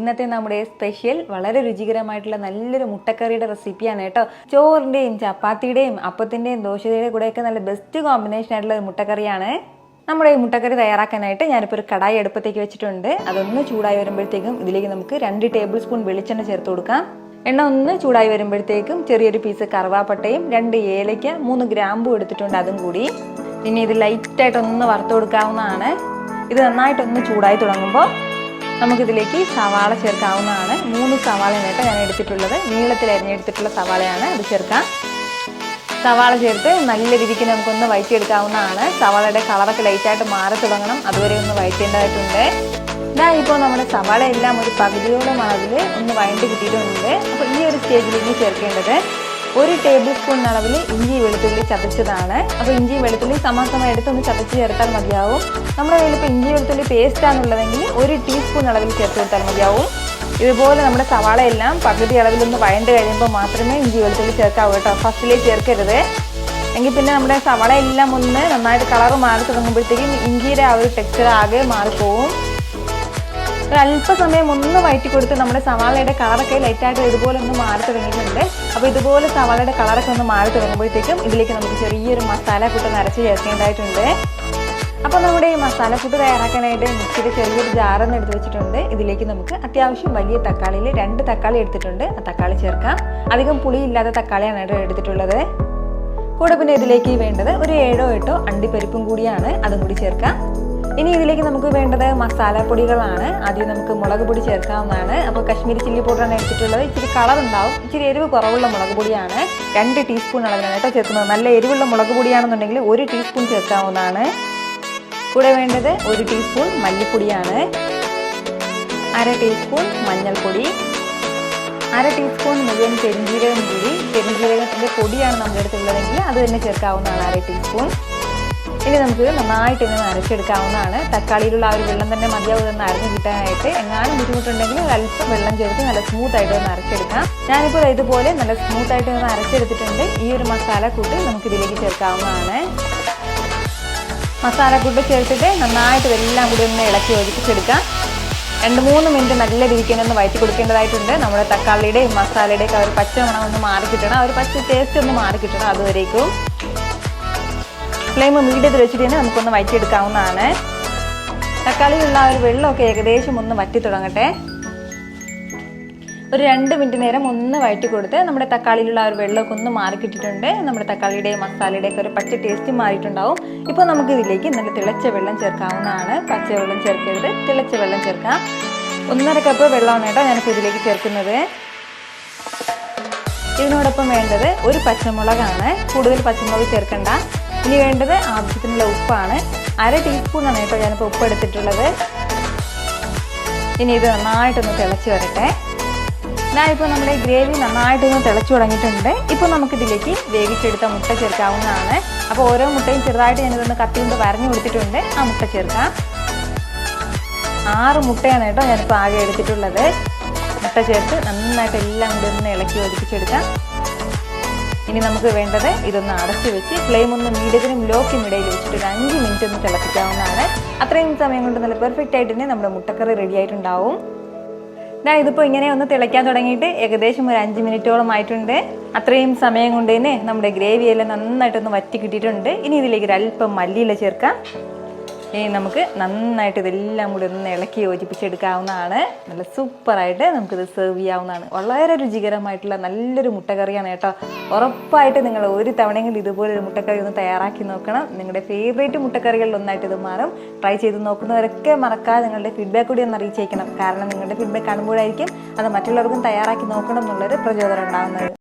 ഇന്നത്തെ നമ്മുടെ സ്പെഷ്യൽ വളരെ രുചികരമായിട്ടുള്ള നല്ലൊരു മുട്ടക്കറിയുടെ റെസിപ്പിയാണ് കേട്ടോ. ചോറിന്റെയും ചപ്പാത്തിയുടെയും അപ്പത്തിന്റെയും ദോശയുടെയും കൂടെയൊക്കെ നല്ല ബെസ്റ്റ് കോമ്പിനേഷൻ ആയിട്ടുള്ള ഒരു മുട്ടക്കറിയാണ്. നമ്മുടെ ഈ മുട്ടക്കറി തയ്യാറാക്കാനായിട്ട് ഞാനിപ്പോൾ ഒരു കടായി അടുപ്പത്തേക്ക് വെച്ചിട്ടുണ്ട്. അതൊന്ന് ചൂടായി വരുമ്പോഴത്തേക്കും ഇതിലേക്ക് നമുക്ക് 2 ടേബിൾ സ്പൂൺ വെളിച്ചെണ്ണ ചേർത്ത് കൊടുക്കാം. എണ്ണ ഒന്ന് ചൂടായി വരുമ്പോഴത്തേക്കും ചെറിയൊരു പീസ് കറുവാപ്പട്ടയും 2 ഏലയ്ക്ക 3 ഗ്രാമ്പും എടുത്തിട്ടുണ്ട്, അതും കൂടി. ഇനി ഇത് ലൈറ്റായിട്ടൊന്ന് വറുത്ത് കൊടുക്കാവുന്നതാണ്. ഇത് നന്നായിട്ടൊന്ന് ചൂടായി തുടങ്ങുമ്പോൾ നമുക്കിതിലേക്ക് സവാള ചേർക്കാവുന്നതാണ്. 3 സവാളയാണ് ഞാൻ എടുത്തിട്ടുള്ളത്. നീളത്തിൽ അരിഞ്ഞെടുത്തിട്ടുള്ള സവാളയാണ്, അത് ചേർക്കാം. സവാള ചേർത്ത് നല്ല രീതിക്ക് നമുക്കൊന്ന് വഴറ്റിയെടുക്കാവുന്നതാണ്. സവാളയുടെ കളറൊക്കെ ലൈറ്റായിട്ട് മാറി തുടങ്ങണം, അതുവരെ ഒന്ന് വഴറ്റേണ്ടതായിട്ടുണ്ട്. ഇപ്പോൾ നമ്മുടെ സവാള എല്ലാം ഒരു പകുതിയോളം അളവിൽ ഒന്ന് വഴണ്ടി കിട്ടിയിട്ടുണ്ട്. അപ്പോൾ ഈ ഒരു സ്റ്റേജിലേക്ക് ചേർക്കേണ്ടത് 1 ടേബിൾ സ്പൂൺ അളവിൽ ഇഞ്ചി വെളുത്തുള്ളി ചതച്ചതാണ്. അപ്പോൾ ഇഞ്ചി വെളുത്തുള്ളി സമാസമായി എടുത്തൊന്ന് ചതച്ച് ചേർത്താൽ മതിയാവും. നമ്മുടെ കയ്യിൽ ഇപ്പോൾ ഇഞ്ചി വെളുത്തുള്ളി പേസ്റ്റാണുള്ളതെങ്കിൽ 1 ടീസ്പൂൺ അളവിൽ ചേർത്ത് കൊടുത്താൽ മതിയാവും. ഇതുപോലെ നമ്മുടെ സവാള എല്ലാം പകുതി അളവിലൊന്ന് വഴണ്ട് കഴിയുമ്പോൾ മാത്രമേ ഇഞ്ചി വെളുത്തുള്ളി ചേർക്കാവൂ കേട്ടോ. ഫസ്റ്റിലേക്ക് ചേർക്കരുത്, എങ്കിൽ പിന്നെ നമ്മുടെ സവാള എല്ലാം ഒന്ന് നന്നായിട്ട് കളറ് മാറി തുടങ്ങുമ്പോഴത്തേക്കും ഇഞ്ചിയുടെ ആ ഒരു ടെക്സ്ചർ ആകെ മാറിപ്പോവും. ഒരല്പസമയം ഒന്ന് വഴറ്റി കൊടുത്ത് നമ്മുടെ സവാളയുടെ കളറൊക്കെ ലൈറ്റായിട്ട് ഇതുപോലെ ഒന്ന് മാറി തുടങ്ങിയിട്ടുണ്ട്. അപ്പോൾ ഇതുപോലെ സവാളയുടെ കളറൊക്കെ ഒന്ന് മാറി തുടങ്ങുമ്പോഴത്തേക്കും ഇതിലേക്ക് നമുക്ക് ചെറിയൊരു മസാലക്കൂട്ട് നിറച്ച് ചേർക്കേണ്ടതായിട്ടുണ്ട്. അപ്പോൾ നമ്മുടെ ഈ മസാലക്കൂട്ട് തയ്യാറാക്കാനായിട്ട് മിക്സിയുടെ ചെറിയൊരു ജാറൊന്ന് എടുത്ത് വെച്ചിട്ടുണ്ട്. ഇതിലേക്ക് നമുക്ക് അത്യാവശ്യം വലിയ തക്കാളിയിൽ 2 തക്കാളി എടുത്തിട്ടുണ്ട്, ആ തക്കാളി ചേർക്കാം. അധികം പുളിയില്ലാത്ത തക്കാളിയാണ് എടുത്തിട്ടുള്ളത്. കൂടെ പിന്നെ ഇതിലേക്ക് വേണ്ടത് ഒരു 7 or 8 അണ്ടിപ്പരിപ്പും കൂടിയാണ്, അതും കൂടി ചേർക്കാം. ഇനി ഇതിലേക്ക് നമുക്ക് വേണ്ടത് മസാലപ്പൊടികളാണ്. ആദ്യം നമുക്ക് മുളക് പൊടി ചേർക്കാവുന്നതാണ്. അപ്പോൾ കശ്മീരി ചില്ലി പൗഡറാണ് എടുത്തിട്ടുള്ളത്. ഇച്ചിരി കളർ ഉണ്ടാവും, ഇച്ചിരി എരിവ് കുറവുള്ള മുളക് പൊടിയാണ്. 2 ടീസ്പൂൺ അളവിലാണ് കേട്ടോ ചേർക്കുന്നത്. നല്ല എരിവുള്ള മുളക് പൊടിയാണെന്നുണ്ടെങ്കിൽ 1 ടീസ്പൂൺ ചേർക്കാവുന്നതാണ്. കൂടെ വേണ്ടത് 1 ടീസ്പൂൺ മല്ലിപ്പൊടിയാണ്, 1/2 ടീസ്പൂൺ മഞ്ഞൾപ്പൊടി, 1/2 ടീസ്പൂൺ മുഴുവൻ പെരിഞ്ജീരകം കൂടി. പെരിഞ്ജീരകത്തിൻ്റെ പൊടിയാണ് നമ്മുടെ അടുത്തുള്ളതെങ്കിൽ അത് തന്നെ ചേർക്കാവുന്നതാണ്, 1/2 ടീസ്പൂൺ. ഇനി നമുക്ക് നന്നായിട്ട് ഇങ്ങനെ അരച്ചെടുക്കാവുന്നതാണ്. തക്കാളിയിലുള്ള ആ ഒരു വെള്ളം തന്നെ മതിയാവും ഇതൊന്ന് അരഞ്ഞ് കിട്ടാനായിട്ട്. എങ്ങാനും ബുദ്ധിമുട്ടുണ്ടെങ്കിൽ അല്പം വെള്ളം ചേർത്ത് നല്ല സ്മൂത്തായിട്ട് ഒന്ന് അരച്ചെടുക്കാം. ഞാനിപ്പോൾ ഇതുപോലെ നല്ല സ്മൂത്തായിട്ട് ഒന്ന് അരച്ചെടുത്തിട്ടുണ്ട്. ഈ ഒരു മസാലക്കൂട്ട് നമുക്കിതിലേക്ക് ചേർക്കാവുന്നതാണ്. മസാലക്കൂട്ട് ചേർത്തിട്ട് നന്നായിട്ട് ഇതെല്ലാം കൂടി ഒന്ന് ഇളക്കി യോജിപ്പിച്ചെടുക്കാം. 2-3 മിനിറ്റ് നല്ല രീതിക്ക് ഒന്ന് വഴറ്റി കൊടുക്കേണ്ടതായിട്ടുണ്ട്. നമ്മുടെ തക്കാളിയുടെയും മസാലയുടെയൊക്കെ ആ ഒരു പച്ച മണം ഒന്ന് മാറി കിട്ടണം, ആ ഒരു പച്ച ടേസ്റ്റ് ഒന്ന് മാറി കിട്ടണം. അതുവരേക്കും ഫ്ലെയിം മീഡിയത്തിൽ വെച്ചിട്ട് തന്നെ നമുക്കൊന്ന് വഴറ്റിയെടുക്കാവുന്നതാണ്. തക്കാളിയിലുള്ള ആ ഒരു വെള്ളമൊക്കെ ഏകദേശം ഒന്ന് വറ്റി തുടങ്ങട്ടെ. ഒരു 2 മിനിറ്റ് നേരം ഒന്ന് വഴറ്റി കൊടുത്ത് നമ്മുടെ തക്കാളിയിലുള്ള ആ ഒരു വെള്ളമൊക്കെ ഒന്ന് മാറിക്കിട്ടിട്ടുണ്ട്. നമ്മുടെ തക്കാളിയുടെയും മസാലയുടെയൊക്കെ ഒരു പച്ച ടേസ്റ്റ് മാറിയിട്ടുണ്ടാവും. ഇപ്പോൾ നമുക്ക് ഇതിലേക്ക് നല്ല തിളച്ച വെള്ളം ചേർക്കാവുന്നതാണ്. പച്ചവെള്ളം ചേർക്കരുത്, തിളച്ച വെള്ളം ചേർക്കാം. 1.5 കപ്പ് വെള്ളമാണ് കേട്ടോ ഞാനിപ്പോൾ ഇതിലേക്ക് ചേർക്കുന്നത്. ഇതിനോടൊപ്പം വേണ്ടത് 1 പച്ചമുളകാണ്, കൂടുതൽ പച്ചമുളക് ചേർക്കണ്ട. ഇനി വേണ്ടത് ആവശ്യത്തിനുള്ള ഉപ്പാണ്, 1/2 ടീസ്പൂണാണ് കേട്ടോ ഞാനിപ്പോൾ ഉപ്പ് എടുത്തിട്ടുള്ളത്. ഇനി ഇത് നന്നായിട്ടൊന്ന് തിളച്ച് വരട്ടെ. ഇപ്പോൾ നമ്മുടെ ഗ്രേവി നന്നായിട്ടൊന്ന് തിളച്ചു തുടങ്ങിയിട്ടുണ്ട്. ഇപ്പോൾ നമുക്കിതിലേക്ക് വേവിച്ചെടുത്ത മുട്ട ചേർക്കാവുന്നതാണ്. അപ്പോൾ ഓരോ മുട്ടയും ചെറുതായിട്ട് ഞാനിതൊന്ന് കത്തി കൊണ്ട് വരഞ്ഞു കൊടുത്തിട്ടുണ്ട്. ആ മുട്ട ചേർക്കാം. 6 മുട്ടയാണ് കേട്ടോ ഞാനിപ്പോൾ ആകെ എടുത്തിട്ടുള്ളത്. മുട്ട ചേർത്ത് നന്നായിട്ട് എല്ലാം കൂടി ഒന്ന് ഇളക്കി യോജിപ്പിച്ചെടുക്കാം. ഇനി നമുക്ക് വേണ്ടത് ഇതൊന്ന് അടച്ചു വെച്ച് ഫ്ലെയിം ഒന്ന് മീഡിയത്തിനും ലോക്കും ഇടയിൽ വെച്ചിട്ട് ഒരു 5 മിനിറ്റ് ഒന്ന് തിളപ്പിക്കാവുന്നതാണ്. അത്രയും സമയം കൊണ്ട് നല്ല പെർഫെക്റ്റ് ആയിട്ട് തന്നെ നമ്മുടെ മുട്ടക്കറി റെഡി ആയിട്ടുണ്ടാവും. ഇതിപ്പോൾ ഇങ്ങനെ ഒന്ന് തിളയ്ക്കാൻ തുടങ്ങിയിട്ട് ഏകദേശം ഒരു 5 മിനിറ്റോളം ആയിട്ടുണ്ട്. അത്രയും സമയം കൊണ്ട് തന്നെ നമ്മുടെ ഗ്രേവിയെല്ലാം നന്നായിട്ടൊന്ന് വറ്റി കിട്ടിയിട്ടുണ്ട്. ഇനി ഇതിലേക്ക് ഒരു അല്പം മല്ലിയില ചേർക്കാം. ഇനി നമുക്ക് നന്നായിട്ട് ഇതെല്ലാം കൂടി ഒന്ന് ഇളക്കി യോജിപ്പിച്ചെടുക്കാവുന്നതാണ്. നല്ല സൂപ്പറായിട്ട് നമുക്കിത് സെർവ് ചെയ്യാവുന്നതാണ്. വളരെ രുചികരമായിട്ടുള്ള നല്ലൊരു മുട്ടക്കറിയാണ് കേട്ടോ. ഉറപ്പായിട്ട് നിങ്ങൾ ഒരു തവണയെങ്കിലും ഇതുപോലൊരു മുട്ടക്കറി ഒന്ന് തയ്യാറാക്കി നോക്കണം. നിങ്ങളുടെ ഫേവറേറ്റ് മുട്ടക്കറികളിൽ ഒന്നായിട്ട് ഇത് മാറും. ട്രൈ ചെയ്ത് നോക്കുന്നവരൊക്കെ മറക്കാതെ നിങ്ങളുടെ ഫീഡ്ബാക്ക് കൂടി ഒന്ന് അറിയിച്ചേക്കണം. കാരണം നിങ്ങളുടെ ഫീഡ്ബാക്ക് കാണുമ്പോഴായിരിക്കും അത് മറ്റുള്ളവർക്കും തയ്യാറാക്കി നോക്കണം എന്നുള്ളൊരു പ്രചോദനം ഉണ്ടാകുന്നത്.